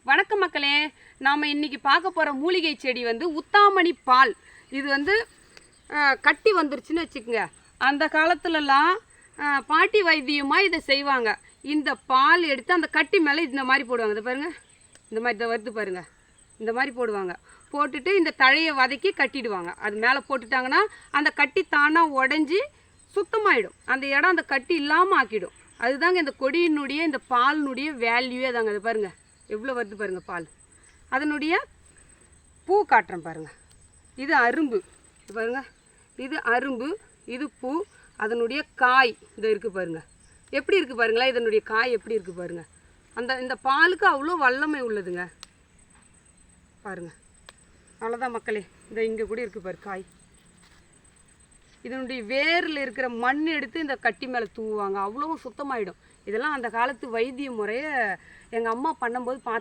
வணக்கம் மக்களே, நாம் இன்றைக்கி பார்க்க போகிற மூலிகை செடி வந்து உத்தாமணி பால். இது வந்து கட்டி வந்துருச்சுன்னு வச்சுக்கோங்க. அந்த காலத்துலலாம் பாட்டி வைத்தியமாக இதை செய்வாங்க. இந்த பால் எடுத்து அந்த கட்டி மேலே இந்த மாதிரி போடுவாங்க. இதை பாருங்கள், இந்த மாதிரி இதை வருது பாருங்கள், இந்த மாதிரி போடுவாங்க. போட்டுட்டு இந்த தழையை வதக்கி கட்டிடுவாங்க. அது மேலே போட்டுட்டாங்கன்னா அந்த கட்டி தானாக உடஞ்சி சுத்தமாகிடும். அந்த இடம் அந்த கட்டி இல்லாமல் ஆக்கிடும். அதுதாங்க இந்த கொடியினுடைய இந்த பாலினுடைய வேல்யூவே தாங்க. அது பாருங்கள் எவ்வளோ வருது பாருங்கள் பால். அதனுடைய பூ காட்டுறேன் பாருங்கள். இது அரும்பு பாருங்கள், இது அரும்பு, இது பூ, அதனுடைய காய் இது இருக்குது பாருங்கள். எப்படி இருக்குது பாருங்களா, இதனுடைய காய் எப்படி இருக்குது பாருங்கள். இந்த பாலுக்கு அவ்வளோ வல்லமை உள்ளதுங்க பாருங்கள். அவ்வளோதான் மக்களே. இந்த இங்கே கூட இருக்குது பாரு காய். இதனுடைய வேரில் இருக்கிற மண் எடுத்து இந்த கட்டி மேலே தூவுவாங்க. அவ்வளோ சுத்தமாயிடும். இதெல்லாம் அந்த காலத்து வைத்திய முறையை எங்கள் அம்மா பண்ணும்போது பார்த்து